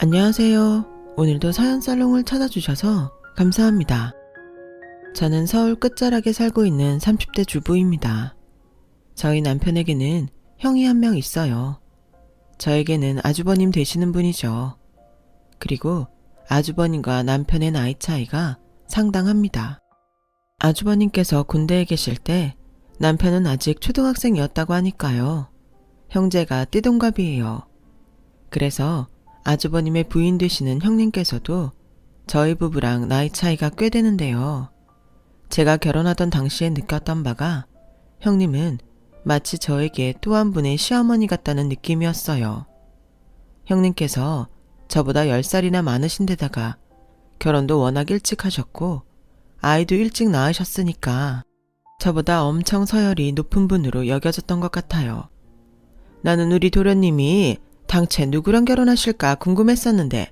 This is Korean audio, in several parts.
안녕하세요. 오늘도 사연살롱을 찾아주셔서 감사합니다. 저는 서울 끝자락에 살고 있는 30대 주부입니다. 저희 남편에게는 형이 한 명 있어요. 저에게는 아주버님 되시는 분이죠. 그리고 아주버님과 남편의 나이 차이가 상당합니다. 아주버님께서 군대에 계실 때 남편은 아직 초등학생이었다고 하니까요. 형제가 띠동갑이에요. 그래서 아주버님의 부인 되시는 형님께서도 저희 부부랑 나이 차이가 꽤 되는데요. 제가 결혼하던 당시에 느꼈던 바가 형님은 마치 저에게 또 한 분의 시어머니 같다는 느낌이었어요. 형님께서 저보다 10살이나 많으신 데다가 결혼도 워낙 일찍 하셨고 아이도 일찍 낳으셨으니까 저보다 엄청 서열이 높은 분으로 여겨졌던 것 같아요. 나는 우리 도련님이 당최 누구랑 결혼하실까 궁금했었는데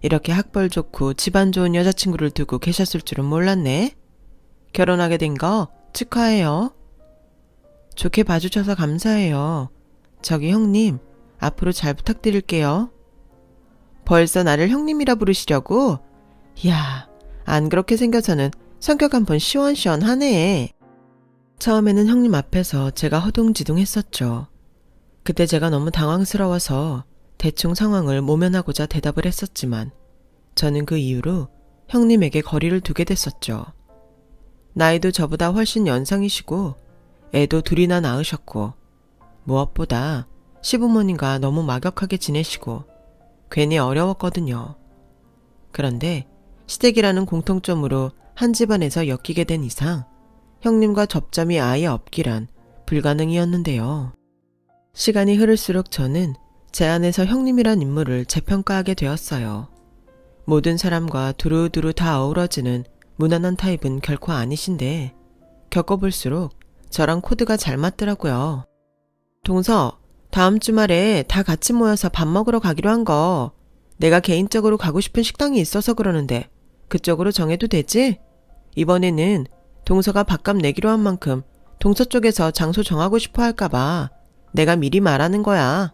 이렇게 학벌 좋고 집안 좋은 여자친구를 두고 계셨을 줄은 몰랐네. 결혼하게 된 거 축하해요. 좋게 봐주셔서 감사해요. 저기 형님, 앞으로 잘 부탁드릴게요. 벌써 나를 형님이라 부르시려고? 이야, 안 그렇게 생겨서는 성격 한번 시원시원하네. 처음에는 형님 앞에서 제가 허둥지둥 했었죠. 그때 제가 너무 당황스러워서 대충 상황을 모면하고자 대답을 했었지만 저는 그 이후로 형님에게 거리를 두게 됐었죠. 나이도 저보다 훨씬 연상이시고 애도 둘이나 낳으셨고 무엇보다 시부모님과 너무 막역하게 지내시고 괜히 어려웠거든요. 그런데 시댁이라는 공통점으로 한 집안에서 엮이게 된 이상 형님과 접점이 아예 없기란 불가능이었는데요. 시간이 흐를수록 저는 제 안에서 형님이란 인물을 재평가하게 되었어요. 모든 사람과 두루두루 다 어우러지는 무난한 타입은 결코 아니신데 겪어볼수록 저랑 코드가 잘 맞더라고요. 동서, 다음 주말에 다 같이 모여서 밥 먹으러 가기로 한 거 내가 개인적으로 가고 싶은 식당이 있어서 그러는데 그쪽으로 정해도 되지? 이번에는 동서가 밥값 내기로 한 만큼 동서 쪽에서 장소 정하고 싶어 할까봐 내가 미리 말하는 거야.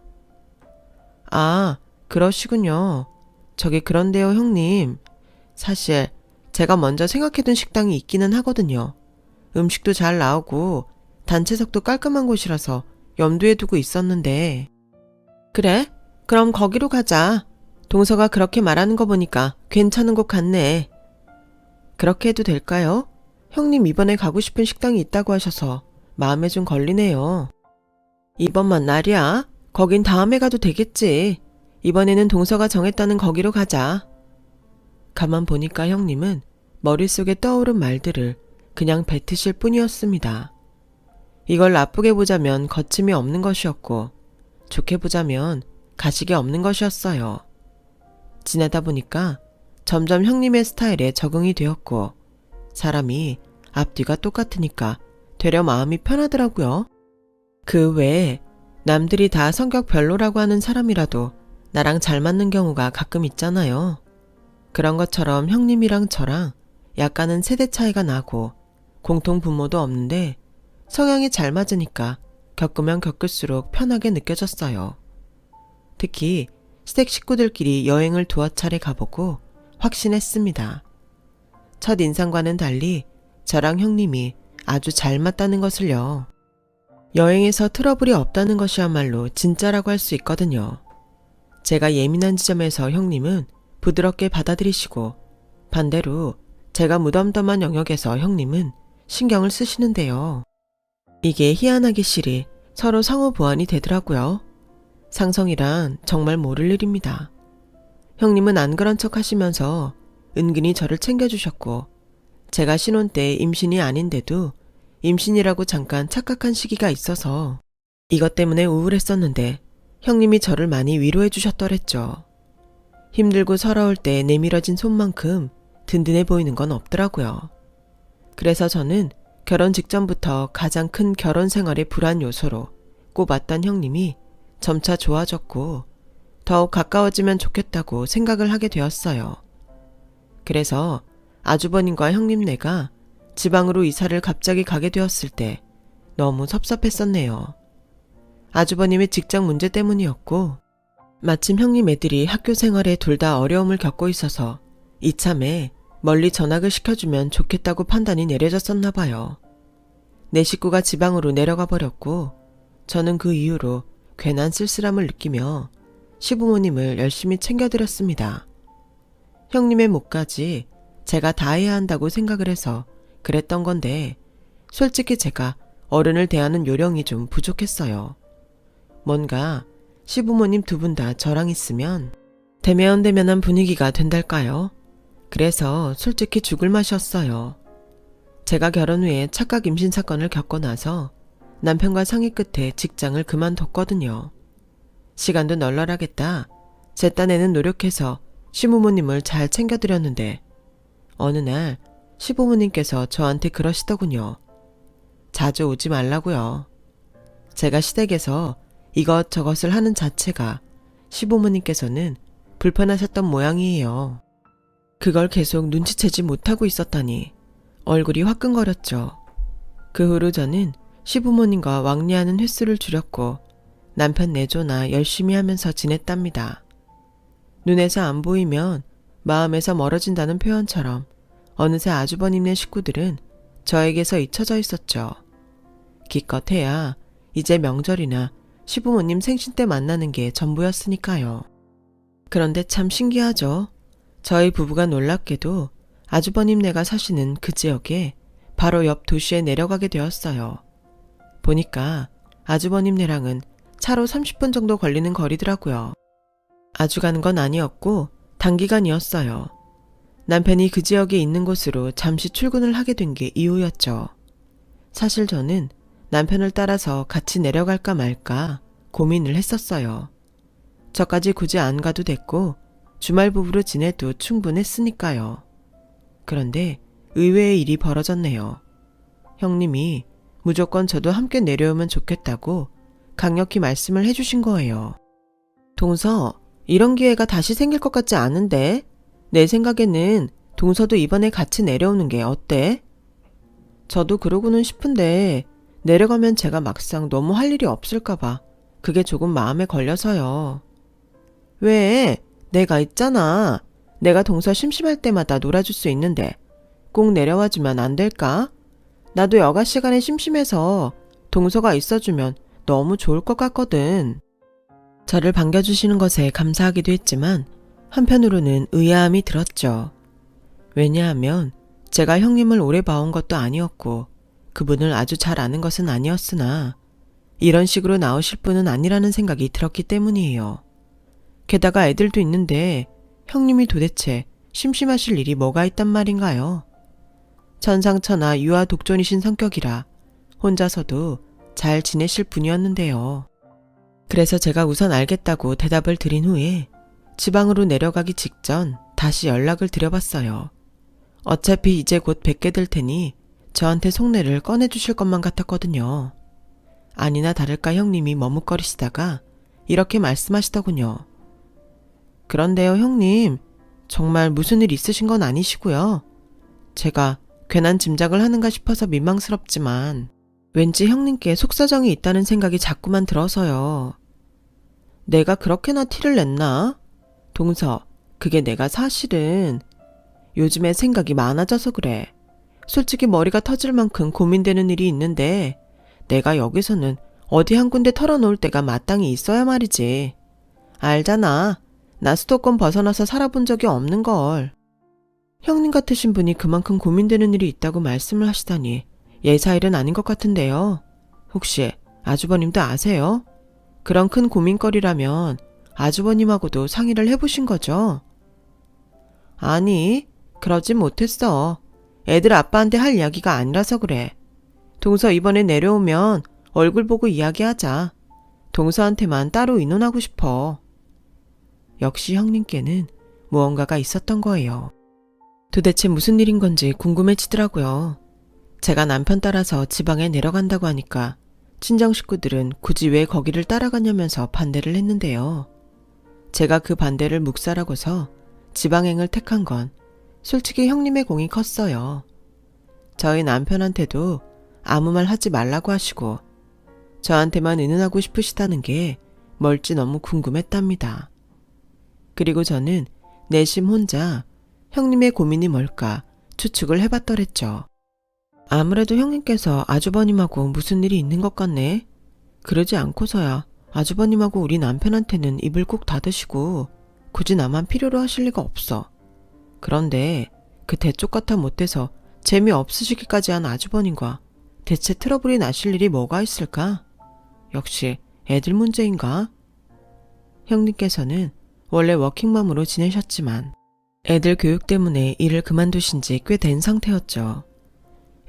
아, 그러시군요. 저기 그런데요, 형님. 사실 제가 먼저 생각해둔 식당이 있기는 하거든요. 음식도 잘 나오고 단체석도 깔끔한 곳이라서 염두에 두고 있었는데. 그래? 그럼 거기로 가자. 동서가 그렇게 말하는 거 보니까 괜찮은 곳 같네. 그렇게 해도 될까요? 형님 이번에 가고 싶은 식당이 있다고 하셔서 마음에 좀 걸리네요. 이번만 날이야? 거긴 다음에 가도 되겠지. 이번에는 동서가 정했다는 거기로 가자. 가만 보니까 형님은 머릿속에 떠오른 말들을 그냥 뱉으실 뿐이었습니다. 이걸 나쁘게 보자면 거침이 없는 것이었고 좋게 보자면 가식이 없는 것이었어요. 지내다 보니까 점점 형님의 스타일에 적응이 되었고 사람이 앞뒤가 똑같으니까 되려 마음이 편하더라고요. 그 외에 남들이 다 성격 별로라고 하는 사람이라도 나랑 잘 맞는 경우가 가끔 있잖아요. 그런 것처럼 형님이랑 저랑 약간은 세대 차이가 나고 공통 부모도 없는데 성향이 잘 맞으니까 겪으면 겪을수록 편하게 느껴졌어요. 특히 시댁 식구들끼리 여행을 두어 차례 가보고 확신했습니다. 첫 인상과는 달리 저랑 형님이 아주 잘 맞다는 것을요. 여행에서 트러블이 없다는 것이야말로 진짜라고 할 수 있거든요. 제가 예민한 지점에서 형님은 부드럽게 받아들이시고 반대로 제가 무덤덤한 영역에서 형님은 신경을 쓰시는데요. 이게 희한하기 실이 서로 상호 보완이 되더라고요. 상성이란 정말 모를 일입니다. 형님은 안 그런 척 하시면서 은근히 저를 챙겨주셨고 제가 신혼 때 임신이 아닌데도 임신이라고 잠깐 착각한 시기가 있어서 이것 때문에 우울했었는데 형님이 저를 많이 위로해 주셨더랬죠. 힘들고 서러울 때 내밀어진 손만큼 든든해 보이는 건 없더라고요. 그래서 저는 결혼 직전부터 가장 큰 결혼 생활의 불안 요소로 꼽았던 형님이 점차 좋아졌고 더욱 가까워지면 좋겠다고 생각을 하게 되었어요. 그래서 아주버님과 형님네가 지방으로 이사를 갑자기 가게 되었을 때 너무 섭섭했었네요. 아주버님의 직장 문제 때문이었고 마침 형님 애들이 학교 생활에 둘 다 어려움을 겪고 있어서 이참에 멀리 전학을 시켜주면 좋겠다고 판단이 내려졌었나 봐요. 내 식구가 지방으로 내려가 버렸고 저는 그 이후로 괜한 쓸쓸함을 느끼며 시부모님을 열심히 챙겨드렸습니다. 형님의 몫까지 제가 다 해야 한다고 생각을 해서 그랬던 건데 솔직히 제가 어른을 대하는 요령이 좀 부족했어요. 뭔가 시부모님 두 분 다 저랑 있으면 대면대면한 분위기가 된달까요? 그래서 솔직히 죽을 맛이었어요. 제가 결혼 후에 착각 임신 사건을 겪고 나서 남편과 상의 끝에 직장을 그만뒀거든요. 시간도 널널하겠다. 제 딴에는 노력해서 시부모님을 잘 챙겨드렸는데 어느 날 시부모님께서 저한테 그러시더군요. 자주 오지 말라고요. 제가 시댁에서 이것저것을 하는 자체가 시부모님께서는 불편하셨던 모양이에요. 그걸 계속 눈치채지 못하고 있었다니 얼굴이 화끈거렸죠. 그 후로 저는 시부모님과 왕래하는 횟수를 줄였고 남편 내조나 열심히 하면서 지냈답니다. 눈에서 안 보이면 마음에서 멀어진다는 표현처럼 어느새 아주버님네 식구들은 저에게서 잊혀져 있었죠. 기껏해야 이제 명절이나 시부모님 생신 때 만나는 게 전부였으니까요. 그런데 참 신기하죠. 저희 부부가 놀랍게도 아주버님네가 사시는 그 지역에 바로 옆 도시에 내려가게 되었어요. 보니까 아주버님네랑은 차로 30분 정도 걸리는 거리더라고요. 아주 가는 건 아니었고 단기간이었어요. 남편이 그 지역에 있는 곳으로 잠시 출근을 하게 된 게 이유였죠. 사실 저는 남편을 따라서 같이 내려갈까 말까 고민을 했었어요. 저까지 굳이 안 가도 됐고 주말 부부로 지내도 충분했으니까요. 그런데 의외의 일이 벌어졌네요. 형님이 무조건 저도 함께 내려오면 좋겠다고 강력히 말씀을 해주신 거예요. 동서, 이런 기회가 다시 생길 것 같지 않은데? 내 생각에는 동서도 이번에 같이 내려오는 게 어때? 저도 그러고는 싶은데 내려가면 제가 막상 너무 할 일이 없을까봐 그게 조금 마음에 걸려서요. 왜? 내가 있잖아. 내가 동서 심심할 때마다 놀아줄 수 있는데 꼭 내려와주면 안 될까? 나도 여가 시간에 심심해서 동서가 있어주면 너무 좋을 것 같거든. 저를 반겨주시는 것에 감사하기도 했지만 한편으로는 의아함이 들었죠. 왜냐하면 제가 형님을 오래 봐온 것도 아니었고 그분을 아주 잘 아는 것은 아니었으나 이런 식으로 나오실 분은 아니라는 생각이 들었기 때문이에요. 게다가 애들도 있는데 형님이 도대체 심심하실 일이 뭐가 있단 말인가요? 천상천하 유아 독존이신 성격이라 혼자서도 잘 지내실 분이었는데요. 그래서 제가 우선 알겠다고 대답을 드린 후에 지방으로 내려가기 직전 다시 연락을 드려봤어요. 어차피 이제 곧 뵙게 될 테니 저한테 속내를 꺼내주실 것만 같았거든요. 아니나 다를까 형님이 머뭇거리시다가 이렇게 말씀하시더군요. 그런데요 형님, 정말 무슨 일 있으신 건 아니시고요. 제가 괜한 짐작을 하는가 싶어서 민망스럽지만 왠지 형님께 속사정이 있다는 생각이 자꾸만 들어서요. 내가 그렇게나 티를 냈나? 동서, 그게 내가 사실은 요즘에 생각이 많아져서 그래. 솔직히 머리가 터질 만큼 고민되는 일이 있는데 내가 여기서는 어디 한 군데 털어놓을 때가 마땅히 있어야 말이지. 알잖아. 나 수도권 벗어나서 살아본 적이 없는 걸. 형님 같으신 분이 그만큼 고민되는 일이 있다고 말씀을 하시다니 예사일은 아닌 것 같은데요. 혹시 아주버님도 아세요? 그런 큰 고민거리라면 아주버님하고도 상의를 해보신 거죠? 아니, 그러진 못했어. 애들 아빠한테 할 이야기가 아니라서 그래. 동서 이번에 내려오면 얼굴 보고 이야기하자. 동서한테만 따로 의논하고 싶어. 역시 형님께는 무언가가 있었던 거예요. 도대체 무슨 일인 건지 궁금해지더라고요. 제가 남편 따라서 지방에 내려간다고 하니까 친정 식구들은 굳이 왜 거기를 따라가냐면서 반대를 했는데요. 제가 그 반대를 묵살하고서 지방행을 택한 건 솔직히 형님의 공이 컸어요. 저희 남편한테도 아무 말 하지 말라고 하시고 저한테만 의논하고 싶으시다는 게 뭘지 너무 궁금했답니다. 그리고 저는 내심 혼자 형님의 고민이 뭘까 추측을 해봤더랬죠. 아무래도 형님께서 아주버님하고 무슨 일이 있는 것 같네. 그러지 않고서야 아주버님하고 우리 남편한테는 입을 꾹 닫으시고 굳이 나만 필요로 하실 리가 없어. 그런데 그 대쪽같아 못돼서 재미없으시기까지 한 아주버님과 대체 트러블이 나실 일이 뭐가 있을까? 역시 애들 문제인가? 형님께서는 원래 워킹맘으로 지내셨지만 애들 교육 때문에 일을 그만두신 지 꽤 된 상태였죠.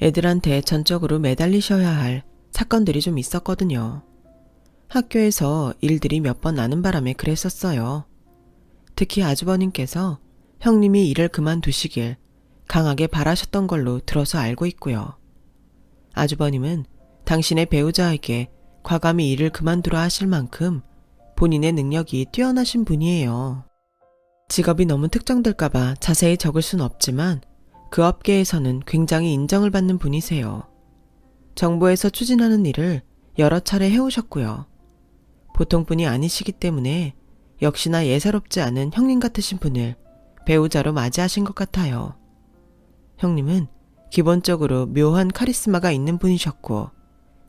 애들한테 전적으로 매달리셔야 할 사건들이 좀 있었거든요. 학교에서 일들이 몇 번 나는 바람에 그랬었어요. 특히 아주버님께서 형님이 일을 그만두시길 강하게 바라셨던 걸로 들어서 알고 있고요. 아주버님은 당신의 배우자에게 과감히 일을 그만두라 하실 만큼 본인의 능력이 뛰어나신 분이에요. 직업이 너무 특정될까봐 자세히 적을 순 없지만 그 업계에서는 굉장히 인정을 받는 분이세요. 정부에서 추진하는 일을 여러 차례 해오셨고요. 보통 분이 아니시기 때문에 역시나 예사롭지 않은 형님 같으신 분을 배우자로 맞이하신 것 같아요. 형님은 기본적으로 묘한 카리스마가 있는 분이셨고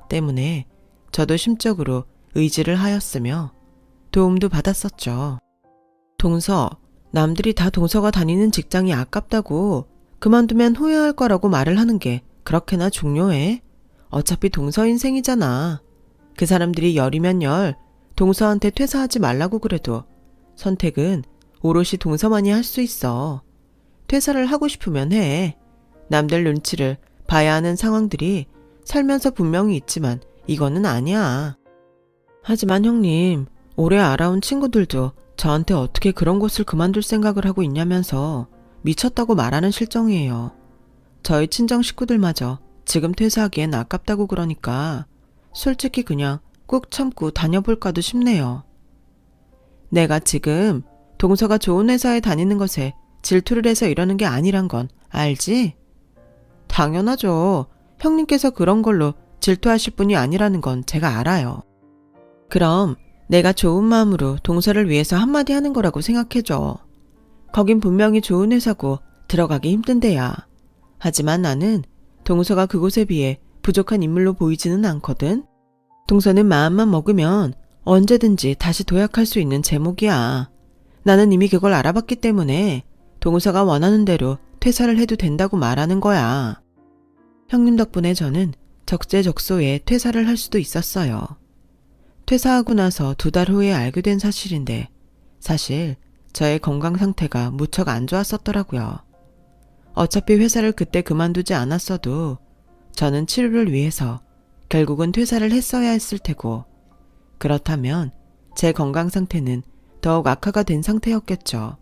때문에 저도 심적으로 의지를 하였으며 도움도 받았었죠. 동서, 남들이 다 동서가 다니는 직장이 아깝다고 그만두면 후회할 거라고 말을 하는 게 그렇게나 중요해? 어차피 동서 인생이잖아. 그 사람들이 열이면 열, 동서한테 퇴사하지 말라고 그래도 선택은 오롯이 동서만이 할 수 있어. 퇴사를 하고 싶으면 해. 남들 눈치를 봐야 하는 상황들이 살면서 분명히 있지만 이거는 아니야. 하지만 형님, 오래 알아온 친구들도 저한테 어떻게 그런 곳을 그만둘 생각을 하고 있냐면서 미쳤다고 말하는 실정이에요. 저희 친정 식구들마저 지금 퇴사하기엔 아깝다고 그러니까 솔직히 그냥 꾹 참고 다녀볼까도 싶네요. 내가 지금 동서가 좋은 회사에 다니는 것에 질투를 해서 이러는 게 아니란 건 알지? 당연하죠. 형님께서 그런 걸로 질투하실 분이 아니라는 건 제가 알아요. 그럼 내가 좋은 마음으로 동서를 위해서 한마디 하는 거라고 생각해줘. 거긴 분명히 좋은 회사고 들어가기 힘든 데야. 하지만 나는 동서가 그곳에 비해 부족한 인물로 보이지는 않거든. 동서는 마음만 먹으면 언제든지 다시 도약할 수 있는 제목이야. 나는 이미 그걸 알아봤기 때문에 동서가 원하는 대로 퇴사를 해도 된다고 말하는 거야. 형님 덕분에 저는 적재적소에 퇴사를 할 수도 있었어요. 퇴사하고 나서 2달 후에 알게 된 사실인데 사실 저의 건강 상태가 무척 안 좋았었더라고요. 어차피 회사를 그때 그만두지 않았어도 저는 치료를 위해서 결국은 퇴사를 했어야 했을 테고 그렇다면 제 건강 상태는 더욱 악화가 된 상태였겠죠.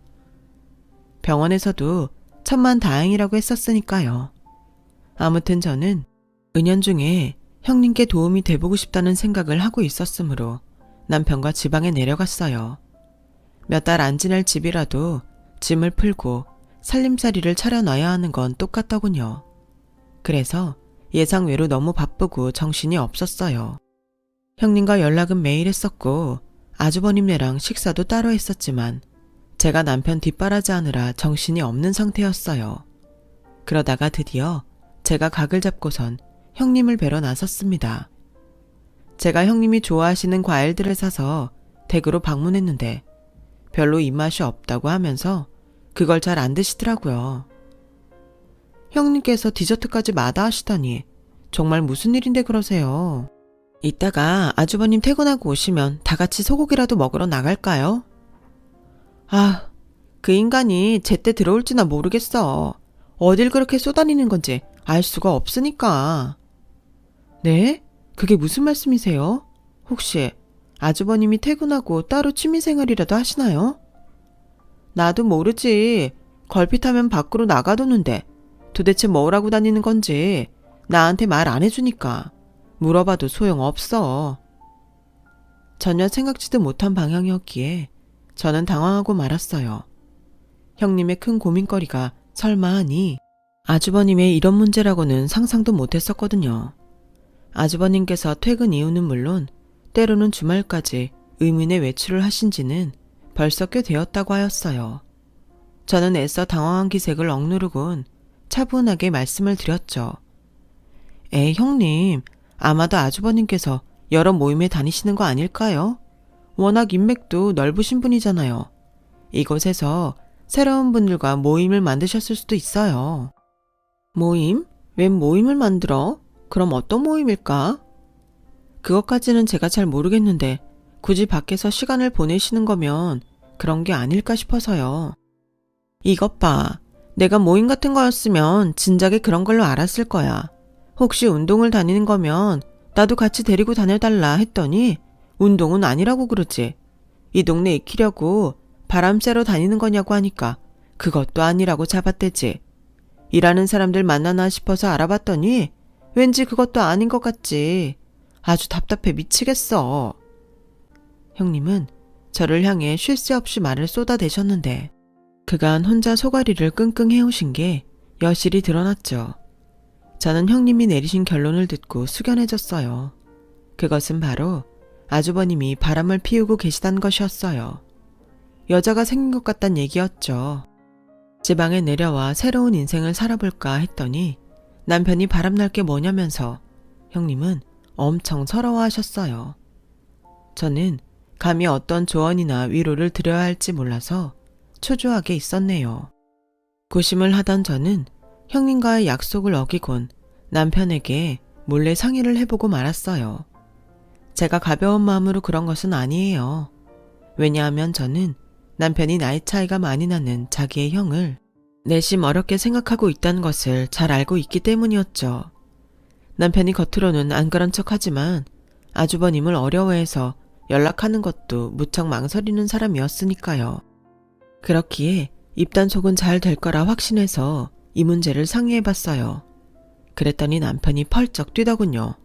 병원에서도 천만다행이라고 했었으니까요. 아무튼 저는 은연중에 형님께 도움이 돼보고 싶다는 생각을 하고 있었으므로 남편과 지방에 내려갔어요. 몇 달 안 지낼 집이라도 짐을 풀고 살림살이를 차려놔야 하는 건 똑같더군요. 그래서 예상외로 너무 바쁘고 정신이 없었어요. 형님과 연락은 매일 했었고 아주버님네랑 식사도 따로 했었지만 제가 남편 뒷바라지 하느라 정신이 없는 상태였어요. 그러다가 드디어 제가 각을 잡고선 형님을 뵈러 나섰습니다. 제가 형님이 좋아하시는 과일들을 사서 댁으로 방문했는데 별로 입맛이 없다고 하면서 그걸 잘 안 드시더라고요. 형님께서 디저트까지 마다하시다니 정말 무슨 일인데 그러세요? 이따가 아주버님 퇴근하고 오시면 다 같이 소고기라도 먹으러 나갈까요? 아, 그 인간이 제때 들어올지나 모르겠어. 어딜 그렇게 쏘다니는 건지 알 수가 없으니까. 네? 그게 무슨 말씀이세요? 혹시 아주버님이 퇴근하고 따로 취미생활이라도 하시나요? 나도 모르지. 걸핏하면 밖으로 나가도는데 도대체 뭐라고 다니는 건지 나한테 말 안 해주니까 물어봐도 소용없어. 전혀 생각지도 못한 방향이었기에 저는 당황하고 말았어요. 형님의 큰 고민거리가 설마 하니 아주버님의 이런 문제라고는 상상도 못했었거든요. 아주버님께서 퇴근 이후는 물론 때로는 주말까지 의문의 외출을 하신지는 벌써 꽤 되었다고 하였어요. 저는 애써 당황한 기색을 억누르곤 차분하게 말씀을 드렸죠. 형님, 아마도 아주버님께서 여러 모임에 다니시는 거 아닐까요? 워낙 인맥도 넓으신 분이잖아요. 이곳에서 새로운 분들과 모임을 만드셨을 수도 있어요. 모임? 웬 모임을 만들어? 그럼 어떤 모임일까? 그것까지는 제가 잘 모르겠는데 굳이 밖에서 시간을 보내시는 거면 그런 게 아닐까 싶어서요. 이것 봐. 내가 모임 같은 거였으면 진작에 그런 걸로 알았을 거야. 혹시 운동을 다니는 거면 나도 같이 데리고 다녀달라 했더니 운동은 아니라고 그러지. 이 동네 익히려고 바람 쐬러 다니는 거냐고 하니까 그것도 아니라고 잡아떼지. 일하는 사람들 만나나 싶어서 알아봤더니 왠지 그것도 아닌 것 같지. 아주 답답해 미치겠어. 형님은 저를 향해 쉴 새 없이 말을 쏟아대셨는데 그간 혼자 소가리를 끙끙 해오신 게 여실히 드러났죠. 저는 형님이 내리신 결론을 듣고 숙연해졌어요. 그것은 바로 아주버님이 바람을 피우고 계시단 것이었어요. 여자가 생긴 것 같단 얘기였죠. 지방에 내려와 새로운 인생을 살아볼까 했더니 남편이 바람날 게 뭐냐면서 형님은 엄청 서러워하셨어요. 저는 감히 어떤 조언이나 위로를 드려야 할지 몰라서 초조하게 있었네요. 고심을 하던 저는 형님과의 약속을 어기곤 남편에게 몰래 상의를 해보고 말았어요. 제가 가벼운 마음으로 그런 것은 아니에요. 왜냐하면 저는 남편이 나이 차이가 많이 나는 자기의 형을 내심 어렵게 생각하고 있다는 것을 잘 알고 있기 때문이었죠. 남편이 겉으로는 안 그런 척하지만 아주버님을 어려워해서 연락하는 것도 무척 망설이는 사람이었으니까요. 그렇기에 입단속은 잘 될 거라 확신해서 이 문제를 상의해봤어요. 그랬더니 남편이 펄쩍 뛰더군요.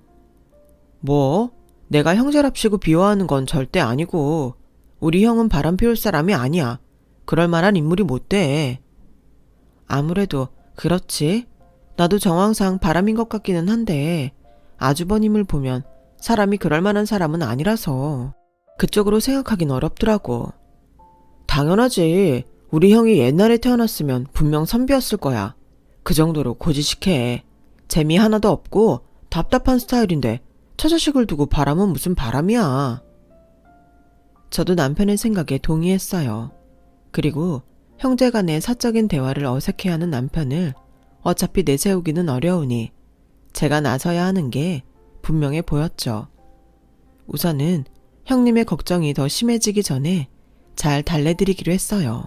뭐? 내가 형제랍시고 비호하는 건 절대 아니고 우리 형은 바람 피울 사람이 아니야. 그럴 만한 인물이 못 돼. 아무래도 그렇지. 나도 정황상 바람인 것 같기는 한데 아주버님을 보면 사람이 그럴 만한 사람은 아니라서 그쪽으로 생각하긴 어렵더라고. 당연하지. 우리 형이 옛날에 태어났으면 분명 선비였을 거야. 그 정도로 고지식해. 재미 하나도 없고 답답한 스타일인데 처자식을 두고 바람은 무슨 바람이야. 저도 남편의 생각에 동의했어요. 그리고 형제 간의 사적인 대화를 어색해하는 남편을 어차피 내세우기는 어려우니 제가 나서야 하는 게 분명해 보였죠. 우선은 형님의 걱정이 더 심해지기 전에 잘 달래드리기로 했어요.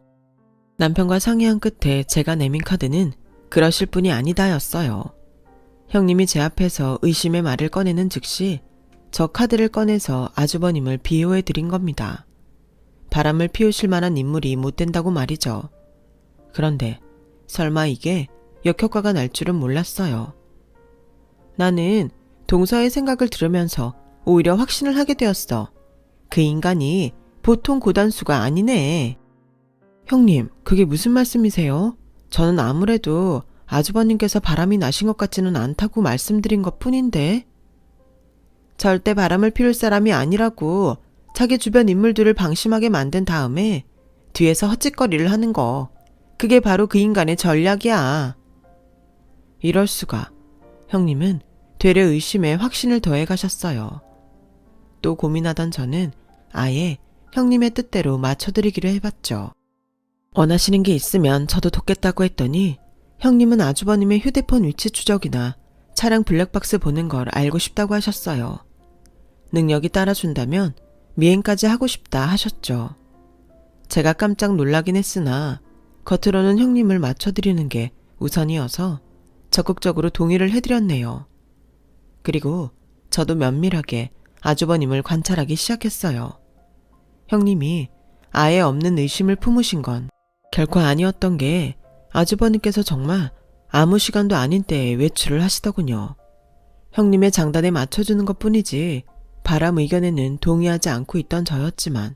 남편과 상의한 끝에 제가 내민 카드는 그러실 분이 아니다였어요. 형님이 제 앞에서 의심의 말을 꺼내는 즉시 저 카드를 꺼내서 아주버님을 비호해 드린 겁니다. 바람을 피우실 만한 인물이 못 된다고 말이죠. 그런데 설마 이게 역효과가 날 줄은 몰랐어요. 나는 동서의 생각을 들으면서 오히려 확신을 하게 되었어. 그 인간이 보통 고단수가 아니네. 형님, 그게 무슨 말씀이세요? 저는 아무래도 아주버님께서 바람이 나신 것 같지는 않다고 말씀드린 것 뿐인데. 절대 바람을 피울 사람이 아니라고 자기 주변 인물들을 방심하게 만든 다음에 뒤에서 헛짓거리를 하는 거. 그게 바로 그 인간의 전략이야. 이럴 수가. 형님은 되레 의심에 확신을 더해 가셨어요. 또 고민하던 저는 아예 형님의 뜻대로 맞춰드리기로 해봤죠. 원하시는 게 있으면 저도 돕겠다고 했더니 형님은 아주버님의 휴대폰 위치 추적이나 차량 블랙박스 보는 걸 알고 싶다고 하셨어요. 능력이 따라준다면 미행까지 하고 싶다 하셨죠. 제가 깜짝 놀라긴 했으나 겉으로는 형님을 맞춰드리는 게 우선이어서 적극적으로 동의를 해드렸네요. 그리고 저도 면밀하게 아주버님을 관찰하기 시작했어요. 형님이 아예 없는 의심을 품으신 건 결코 아니었던 게 아주버님께서 정말 아무 시간도 아닌 때에 외출을 하시더군요. 형님의 장단에 맞춰주는 것뿐이지 바람 의견에는 동의하지 않고 있던 저였지만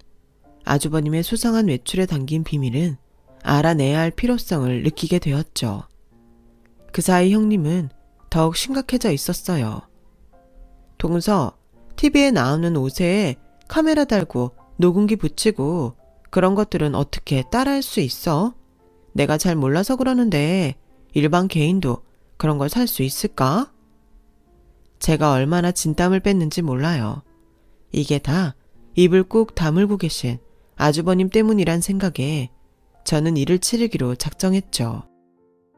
아주버님의 수상한 외출에 담긴 비밀은 알아내야 할 필요성을 느끼게 되었죠. 그 사이 형님은 더욱 심각해져 있었어요. 동서, TV에 나오는 옷에 카메라 달고 녹음기 붙이고 그런 것들은 어떻게 따라할 수 있어? 내가 잘 몰라서 그러는데 일반 개인도 그런 걸 살 수 있을까? 제가 얼마나 진땀을 뺐는지 몰라요. 이게 다 입을 꾹 다물고 계신 아주버님 때문이란 생각에 저는 이를 치르기로 작정했죠.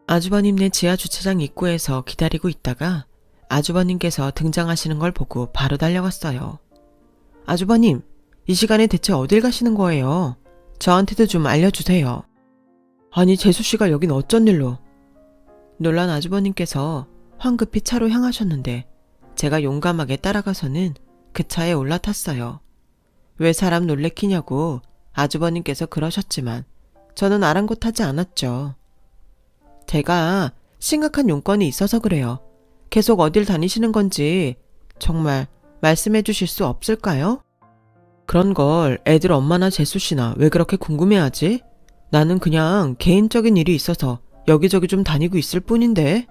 아주버님네 지하 주차장 입구에서 기다리고 있다가 아주버님께서 등장하시는 걸 보고 바로 달려갔어요. 아주버님, 이 시간에 대체 어딜 가시는 거예요? 저한테도 좀 알려주세요. 아니, 재수씨가 여긴 어쩐 일로? 놀란 아주버님께서 황급히 차로 향하셨는데 제가 용감하게 따라가서는 그 차에 올라탔어요. 왜 사람 놀래키냐고 아주버님께서 그러셨지만 저는 아랑곳하지 않았죠. 제가 심각한 용건이 있어서 그래요. 계속 어딜 다니시는 건지 정말 말씀해 주실 수 없을까요? 그런 걸 애들 엄마나 재수씨나 왜 그렇게 궁금해하지? 나는 그냥 개인적인 일이 있어서 여기저기 좀 다니고 있을 뿐인데.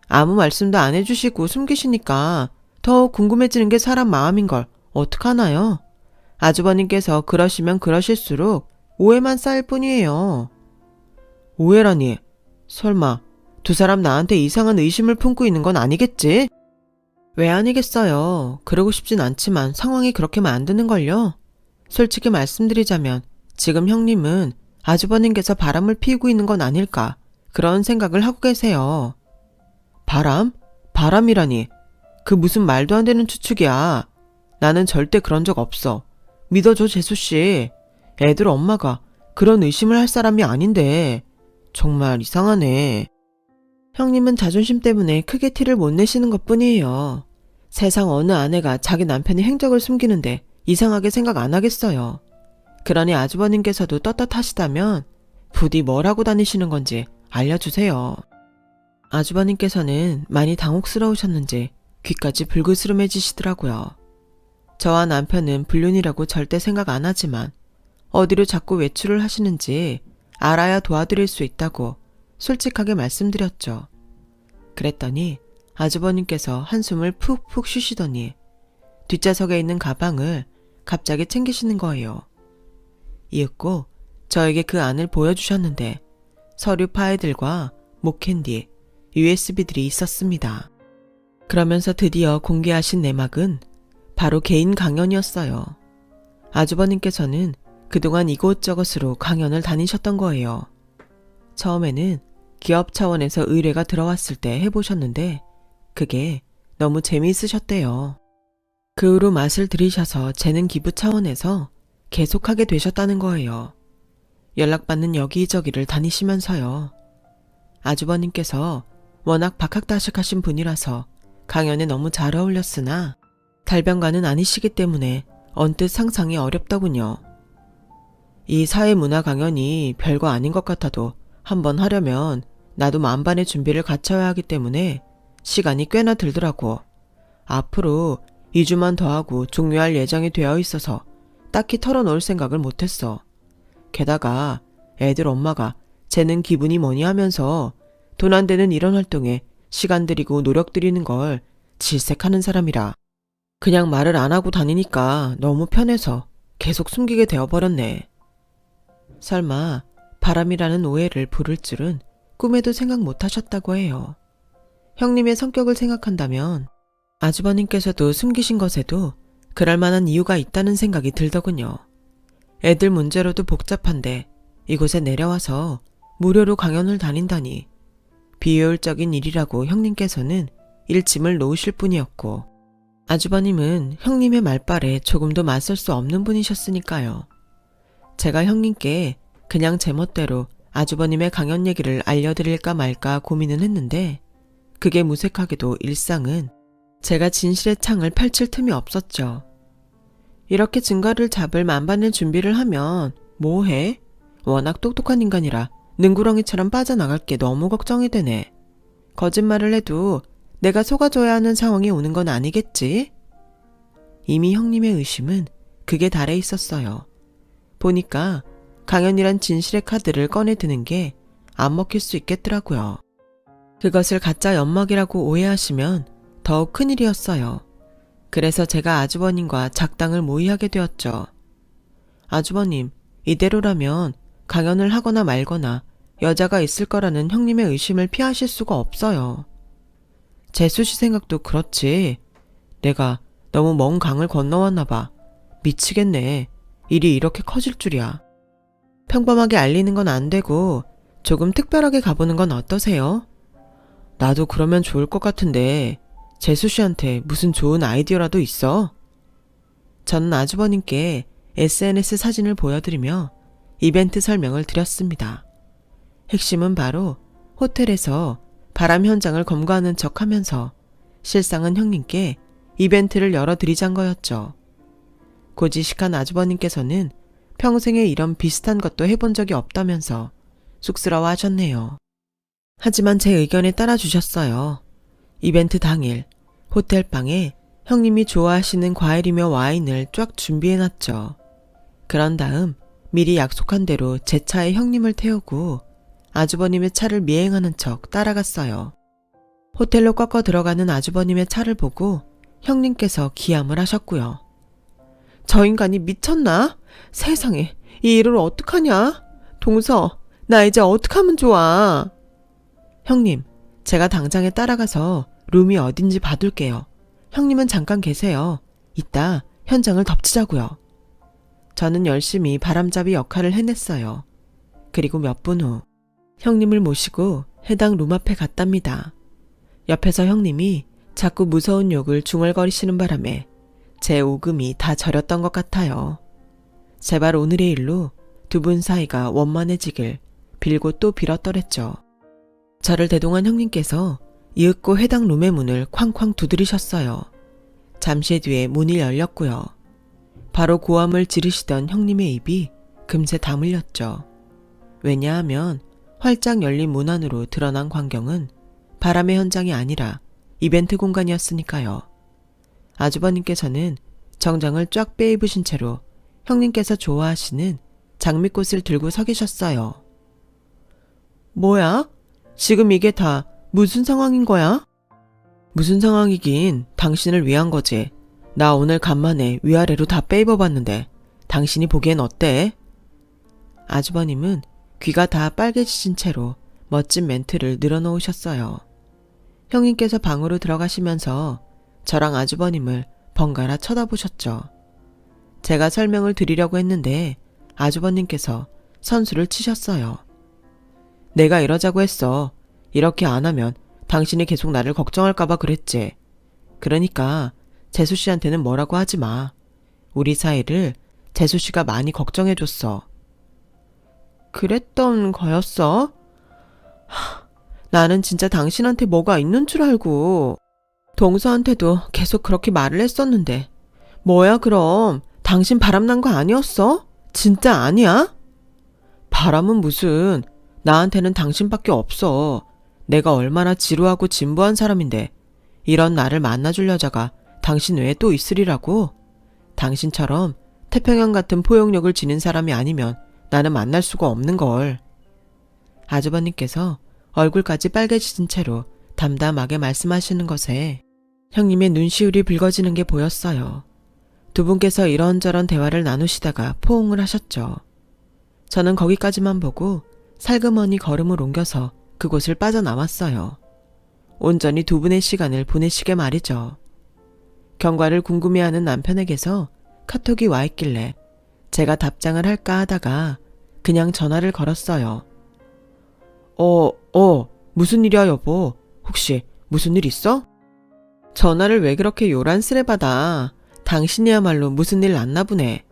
아무 말씀도 안 해주시고 숨기시니까 더 궁금해지는 게 사람 마음인걸 어떡하나요? 아주버님께서 그러시면 그러실수록 오해만 쌓일 뿐이에요. 오해라니, 설마 두 사람 나한테 이상한 의심을 품고 있는 건 아니겠지? 왜 아니겠어요. 그러고 싶진 않지만 상황이 그렇게 만드는걸요. 솔직히 말씀드리자면 지금 형님은 아주버님께서 바람을 피우고 있는 건 아닐까 그런 생각을 하고 계세요. 바람? 바람이라니. 그 무슨 말도 안 되는 추측이야. 나는 절대 그런 적 없어. 믿어줘, 재수씨. 애들 엄마가 그런 의심을 할 사람이 아닌데 정말 이상하네. 형님은 자존심 때문에 크게 티를 못 내시는 것뿐이에요. 세상 어느 아내가 자기 남편이 행적을 숨기는데 이상하게 생각 안 하겠어요. 그러니 아주버님께서도 떳떳하시다면 부디 뭘 하고 다니시는 건지 알려주세요. 아주버님께서는 많이 당혹스러우셨는지 귀까지 불그스름해지시더라고요. 저와 남편은 불륜이라고 절대 생각 안 하지만 어디로 자꾸 외출을 하시는지 알아야 도와드릴 수 있다고 솔직하게 말씀드렸죠. 그랬더니 아주버님께서 한숨을 푹푹 쉬시더니 뒷좌석에 있는 가방을 갑자기 챙기시는 거예요. 이윽고 저에게 그 안을 보여주셨는데 서류 파일들과 목캔디, USB들이 있었습니다. 그러면서 드디어 공개하신 내막은 바로 개인 강연이었어요. 아주버님께서는 그동안 이곳저곳으로 강연을 다니셨던 거예요. 처음에는 기업 차원에서 의뢰가 들어왔을 때 해보셨는데 그게 너무 재미있으셨대요. 그 후로 맛을 들이셔서 재능 기부 차원에서 계속하게 되셨다는 거예요. 연락받는 여기저기를 다니시면서요. 아주버님께서 워낙 박학다식하신 분이라서 강연에 너무 잘 어울렸으나 달변가는 아니시기 때문에 언뜻 상상이 어렵더군요. 이 사회문화 강연이 별거 아닌 것 같아도 한번 하려면 나도 만반의 준비를 갖춰야 하기 때문에 시간이 꽤나 들더라고. 앞으로 2주만 더 하고 종료할 예정이 되어 있어서 딱히 털어놓을 생각을 못했어. 게다가 애들 엄마가 쟤는 기분이 뭐니 하면서 돈 안 되는 이런 활동에 시간 들이고 노력 들이는 걸 질색하는 사람이라 그냥 말을 안 하고 다니니까 너무 편해서 계속 숨기게 되어버렸네. 설마 바람이라는 오해를 부를 줄은 꿈에도 생각 못하셨다고 해요. 형님의 성격을 생각한다면 아주버님께서도 숨기신 것에도 그럴 만한 이유가 있다는 생각이 들더군요. 애들 문제로도 복잡한데 이곳에 내려와서 무료로 강연을 다닌다니 비효율적인 일이라고 형님께서는 일침을 놓으실 뿐이었고 아주버님은 형님의 말발에 조금도 맞설 수 없는 분이셨으니까요. 제가 형님께 그냥 제멋대로 아주버님의 강연 얘기를 알려드릴까 말까 고민은 했는데 그게 무색하게도 일상은 제가 진실의 창을 펼칠 틈이 없었죠. 이렇게 증거를 잡을 만반의 준비를 하면 뭐해? 워낙 똑똑한 인간이라 능구렁이처럼 빠져나갈 게 너무 걱정이 되네. 거짓말을 해도 내가 속아줘야 하는 상황이 오는 건 아니겠지? 이미 형님의 의심은 극에 달해 있었어요. 보니까 강연이란 진실의 카드를 꺼내 드는 게 안 먹힐 수 있겠더라고요. 그것을 가짜 연막이라고 오해하시면 더욱 큰일이었어요. 그래서 제가 아주버님과 작당을 모의하게 되었죠. 아주버님, 이대로라면 강연을 하거나 말거나 여자가 있을 거라는 형님의 의심을 피하실 수가 없어요. 재수 씨 생각도 그렇지. 내가 너무 먼 강을 건너왔나 봐. 미치겠네. 일이 이렇게 커질 줄이야. 평범하게 알리는 건 안 되고 조금 특별하게 가보는 건 어떠세요? 나도 그러면 좋을 것 같은데 재수 씨한테 무슨 좋은 아이디어라도 있어? 저는 아주버님께 SNS 사진을 보여드리며 이벤트 설명을 드렸습니다. 핵심은 바로 호텔에서 바람 현장을 검거하는 척 하면서 실상은 형님께 이벤트를 열어드리자는 거였죠. 고지식한 아주버님께서는 평생에 이런 비슷한 것도 해본 적이 없다면서 쑥스러워 하셨네요. 하지만 제 의견에 따라주셨어요. 이벤트 당일 호텔방에 형님이 좋아하시는 과일이며 와인을 쫙 준비해놨죠. 그런 다음 미리 약속한 대로 제 차에 형님을 태우고 아주버님의 차를 미행하는 척 따라갔어요. 호텔로 꺾어 들어가는 아주버님의 차를 보고 형님께서 기함을 하셨고요. 저 인간이 미쳤나? 세상에, 이 일을 어떡하냐? 동서, 나 이제 어떡하면 좋아? 형님, 제가 당장에 따라가서 룸이 어딘지 봐둘게요. 형님은 잠깐 계세요. 이따 현장을 덮치자고요. 저는 열심히 바람잡이 역할을 해냈어요. 그리고 몇 분 후 형님을 모시고 해당 룸 앞에 갔답니다. 옆에서 형님이 자꾸 무서운 욕을 중얼거리시는 바람에 제 오금이 다 저렸던 것 같아요. 제발 오늘의 일로 두 분 사이가 원만해지길 빌고 또 빌었더랬죠. 저를 대동한 형님께서 이윽고 해당 룸의 문을 쾅쾅 두드리셨어요. 잠시 뒤에 문이 열렸고요. 바로 고함을 지르시던 형님의 입이 금세 다물렸죠. 왜냐하면 활짝 열린 문 안으로 드러난 광경은 바람의 현장이 아니라 이벤트 공간이었으니까요. 아주버님께서는 정장을 쫙 빼입으신 채로 형님께서 좋아하시는 장미꽃을 들고 서 계셨어요. 뭐야? 지금 이게 다 무슨 상황인 거야? 무슨 상황이긴 당신을 위한 거지. 나 오늘 간만에 위아래로 다 빼입어봤는데 당신이 보기엔 어때? 아주버님은 귀가 다 빨개지신 채로 멋진 멘트를 늘어놓으셨어요. 형님께서 방으로 들어가시면서 저랑 아주버님을 번갈아 쳐다보셨죠. 제가 설명을 드리려고 했는데 아주버님께서 선수를 치셨어요. 내가 이러자고 했어. 이렇게 안 하면 당신이 계속 나를 걱정할까봐 그랬지. 그러니까 재수씨한테는 뭐라고 하지 마. 우리 사이를 재수씨가 많이 걱정해줬어. 그랬던 거였어? 나는 진짜 당신한테 뭐가 있는 줄 알고. 동서한테도 계속 그렇게 말을 했었는데. 뭐야 그럼 당신 바람난 거 아니었어? 진짜 아니야? 바람은 무슨. 나한테는 당신밖에 없어. 내가 얼마나 지루하고 진부한 사람인데 이런 나를 만나줄 여자가 당신 외에 또 있으리라고? 당신처럼 태평양 같은 포용력을 지닌 사람이 아니면 나는 만날 수가 없는 걸. 아주버님께서 얼굴까지 빨개지신 채로 담담하게 말씀하시는 것에 형님의 눈시울이 붉어지는 게 보였어요. 두 분께서 이런저런 대화를 나누시다가 포옹을 하셨죠. 저는 거기까지만 보고 살그머니 걸음을 옮겨서 그곳을 빠져나왔어요. 온전히 두 분의 시간을 보내시게 말이죠. 경과를 궁금해하는 남편에게서 카톡이 와 있길래 제가 답장을 할까 하다가 그냥 전화를 걸었어요. 무슨 일이야 여보? 혹시 무슨 일 있어? 전화를 왜 그렇게 요란스레 받아? 당신이야말로 무슨 일 났나 보네.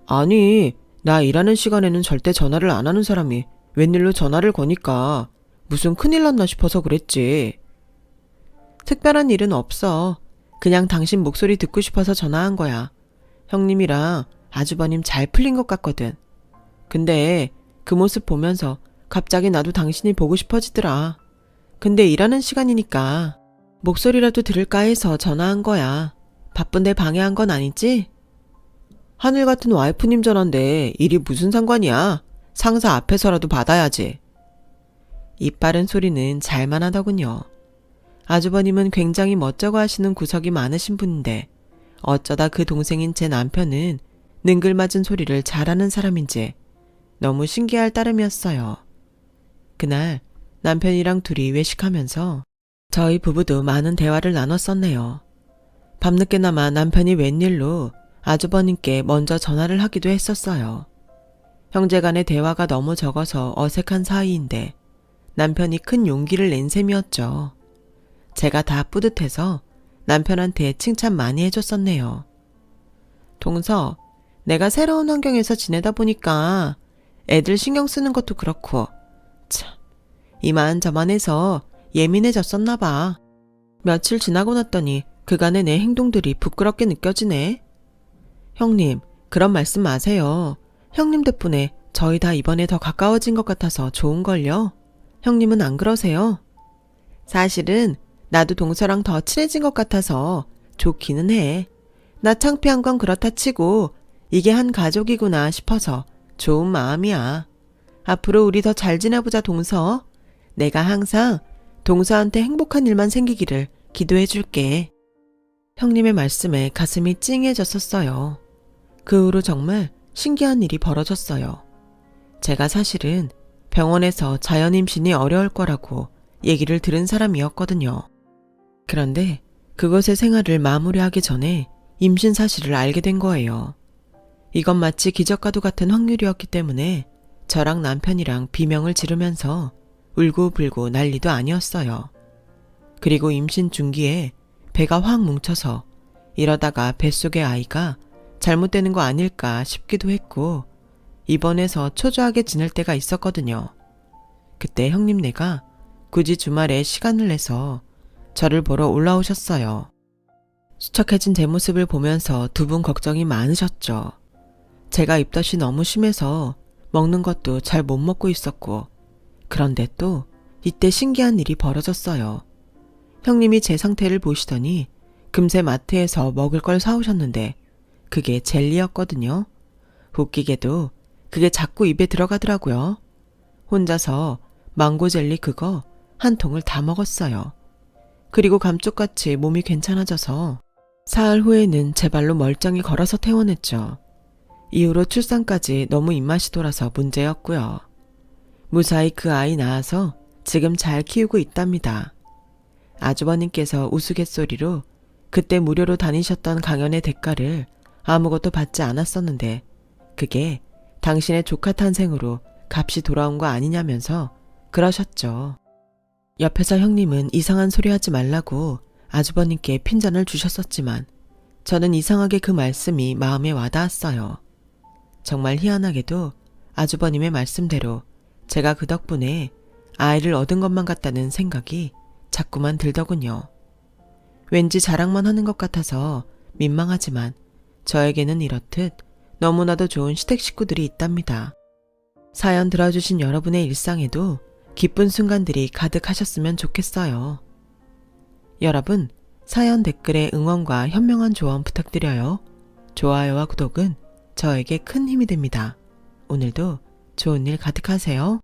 아니, 나 일하는 시간에는 절대 전화를 안 하는 사람이 웬일로 전화를 거니까 무슨 큰일 났나 싶어서 그랬지. 특별한 일은 없어. 그냥 당신 목소리 듣고 싶어서 전화한 거야. 형님이랑 아주버님 잘 풀린 것 같거든. 근데 그 모습 보면서 갑자기 나도 당신이 보고 싶어지더라. 근데 일하는 시간이니까 목소리라도 들을까 해서 전화한 거야. 바쁜데 방해한 건 아니지? 하늘 같은 와이프님 전화인데 일이 무슨 상관이야? 상사 앞에서라도 받아야지. 입 바른 소리는 잘만 하더군요. 아주버님은 굉장히 멋쩍어 하시는 구석이 많으신 분인데 어쩌다 그 동생인 제 남편은 능글맞은 소리를 잘하는 사람인지 너무 신기할 따름이었어요. 그날 남편이랑 둘이 외식하면서 저희 부부도 많은 대화를 나눴었네요. 밤늦게나마 남편이 웬일로 아주버님께 먼저 전화를 하기도 했었어요. 형제간의 대화가 너무 적어서 어색한 사이인데 남편이 큰 용기를 낸 셈이었죠. 제가 다 뿌듯해서 남편한테 칭찬 많이 해줬었네요. 동서, 내가 새로운 환경에서 지내다 보니까 애들 신경 쓰는 것도 그렇고 참 이만저만해서 예민해졌었나 봐. 며칠 지나고 났더니 그간의 내 행동들이 부끄럽게 느껴지네. 형님, 그런 말씀 마세요. 형님 덕분에 저희 다 이번에 더 가까워진 것 같아서 좋은걸요. 형님은 안 그러세요? 사실은 나도 동서랑 더 친해진 것 같아서 좋기는 해. 나 창피한 건 그렇다 치고 이게 한 가족이구나 싶어서 좋은 마음이야. 앞으로 우리 더 잘 지내보자 동서. 내가 항상 동서한테 행복한 일만 생기기를 기도해 줄게. 형님의 말씀에 가슴이 찡해졌었어요. 그 후로 정말 신기한 일이 벌어졌어요. 제가 사실은 병원에서 자연임신이 어려울 거라고 얘기를 들은 사람이었거든요. 그런데 그곳의 생활을 마무리하기 전에 임신 사실을 알게 된 거예요. 이건 마치 기적과도 같은 확률이었기 때문에 저랑 남편이랑 비명을 지르면서 울고불고 난리도 아니었어요. 그리고 임신 중기에 배가 확 뭉쳐서 이러다가 뱃속의 아이가 잘못되는 거 아닐까 싶기도 했고 입원해서 초조하게 지낼 때가 있었거든요. 그때 형님네가 굳이 주말에 시간을 내서 저를 보러 올라오셨어요. 수척해진 제 모습을 보면서 두 분 걱정이 많으셨죠. 제가 입덧이 너무 심해서 먹는 것도 잘 못 먹고 있었고 그런데 또 이때 신기한 일이 벌어졌어요. 형님이 제 상태를 보시더니 금세 마트에서 먹을 걸 사오셨는데 그게 젤리였거든요. 웃기게도 그게 자꾸 입에 들어가더라고요. 혼자서 망고 젤리 그거 한 통을 다 먹었어요. 그리고 감쪽같이 몸이 괜찮아져서 사흘 후에는 제 발로 멀쩡히 걸어서 퇴원했죠. 이후로 출산까지 너무 입맛이 돌아서 문제였고요. 무사히 그 아이 낳아서 지금 잘 키우고 있답니다. 아주버님께서 우스갯소리로 그때 무료로 다니셨던 강연의 대가를 아무것도 받지 않았었는데 그게 당신의 조카 탄생으로 값이 돌아온 거 아니냐면서 그러셨죠. 옆에서 형님은 이상한 소리 하지 말라고 아주버님께 핀잔을 주셨었지만 저는 이상하게 그 말씀이 마음에 와닿았어요. 정말 희한하게도 아주버님의 말씀대로 제가 그 덕분에 아이를 얻은 것만 같다는 생각이 자꾸만 들더군요. 왠지 자랑만 하는 것 같아서 민망하지만 저에게는 이렇듯 너무나도 좋은 시댁 식구들이 있답니다. 사연 들어주신 여러분의 일상에도 기쁜 순간들이 가득하셨으면 좋겠어요. 여러분, 사연 댓글에 응원과 현명한 조언 부탁드려요. 좋아요와 구독은 저에게 큰 힘이 됩니다. 오늘도 좋은 일 가득하세요.